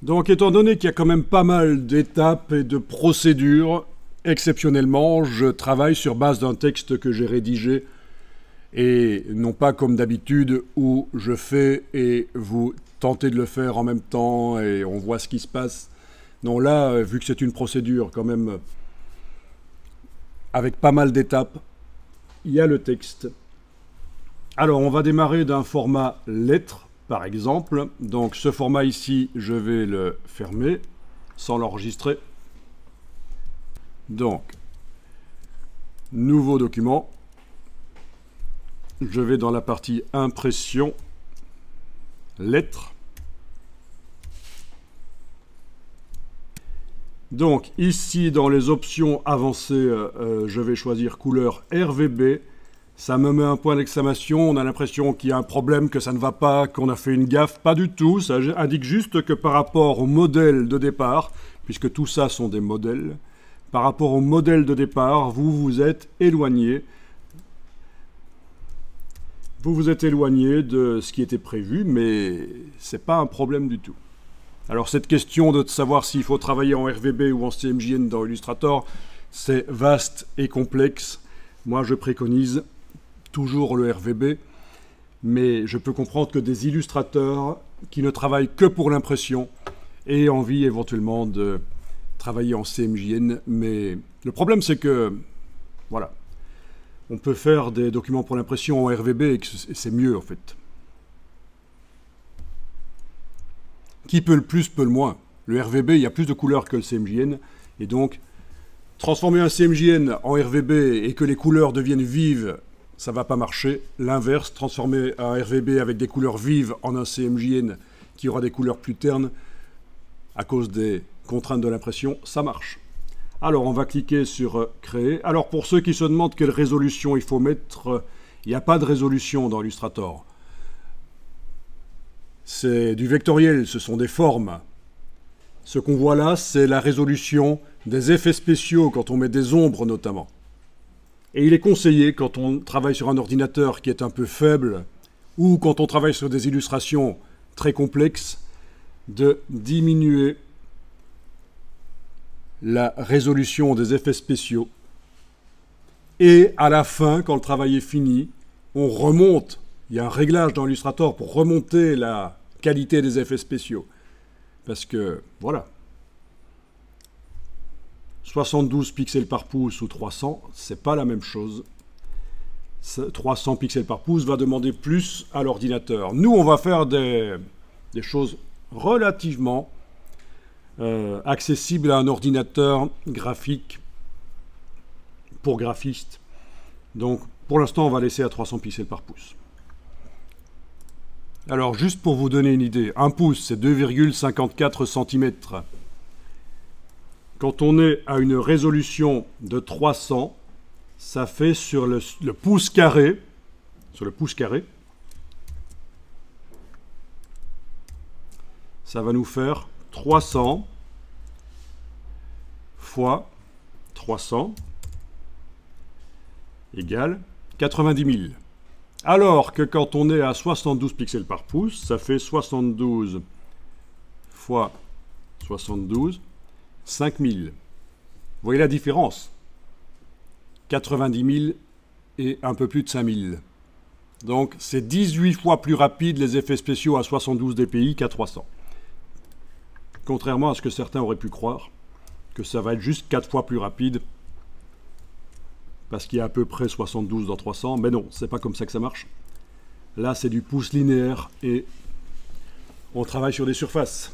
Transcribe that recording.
Donc, étant donné qu'il y a quand même pas mal d'étapes et de procédures, exceptionnellement, je travaille sur base d'un texte que j'ai rédigé et non pas comme d'habitude où je fais et vous tentez de le faire en même temps et on voit ce qui se passe. Non, là, vu que c'est une procédure quand même avec pas mal d'étapes, il y a le texte. Alors, on va démarrer d'un format lettre, par exemple. Donc, ce format ici, je vais le fermer sans l'enregistrer. Donc, nouveau document. Je vais dans la partie impression, lettres. Donc, ici, dans les options avancées, je vais choisir couleur RVB. Ça me met un point d'exclamation, on a l'impression qu'il y a un problème, que ça ne va pas, qu'on a fait une gaffe. Pas du tout, ça indique juste que par rapport au modèle de départ, puisque tout ça sont des modèles, par rapport au modèle de départ, vous vous êtes éloigné. Vous vous êtes éloigné de ce qui était prévu, mais ce n'est pas un problème du tout. Alors cette question de savoir s'il faut travailler en RVB ou en CMJN dans Illustrator, c'est vaste et complexe. Moi, je préconise toujours le RVB, mais je peux comprendre que des illustrateurs qui ne travaillent que pour l'impression aient envie éventuellement de travailler en CMJN. Mais le problème, c'est que, voilà, on peut faire des documents pour l'impression en RVB et c'est mieux, en fait. Qui peut le plus, peut le moins. Le RVB, il y a plus de couleurs que le CMJN, et donc, transformer un CMJN en RVB et que les couleurs deviennent vives, ça ne va pas marcher. L'inverse, transformer un RVB avec des couleurs vives en un CMJN qui aura des couleurs plus ternes, à cause des contraintes de l'impression, ça marche. Alors, on va cliquer sur « Créer ». Alors, pour ceux qui se demandent quelle résolution il faut mettre, il n'y a pas de résolution dans Illustrator. C'est du vectoriel, ce sont des formes. Ce qu'on voit là, c'est la résolution des effets spéciaux, quand on met des ombres notamment. Et il est conseillé, quand on travaille sur un ordinateur qui est un peu faible, ou quand on travaille sur des illustrations très complexes, de diminuer la résolution des effets spéciaux. Et à la fin, quand le travail est fini, on remonte. Il y a un réglage dans Illustrator pour remonter la qualité des effets spéciaux. Parce que, voilà, 72 pixels par pouce ou 300, c'est pas la même chose. 300 pixels par pouce va demander plus à l'ordinateur. Nous, on va faire des choses relativement accessibles à un ordinateur graphique pour graphiste. Donc, pour l'instant, on va laisser à 300 pixels par pouce. Alors, juste pour vous donner une idée, un pouce, c'est 2,54 cm. Quand on est à une résolution de 300, ça fait sur le pouce carré, ça va nous faire 300 fois 300 égale 90 000. Alors que quand on est à 72 pixels par pouce, ça fait 72 fois 72, 5000. Vous voyez la différence? 90 000 et un peu plus de 5000. Donc c'est 18 fois plus rapide les effets spéciaux à 72 dpi qu'à 300. Contrairement à ce que certains auraient pu croire, que ça va être juste 4 fois plus rapide, parce qu'il y a à peu près 72 dans 300, mais non, c'est pas comme ça que ça marche. Là, c'est du pouce linéaire et on travaille sur des surfaces.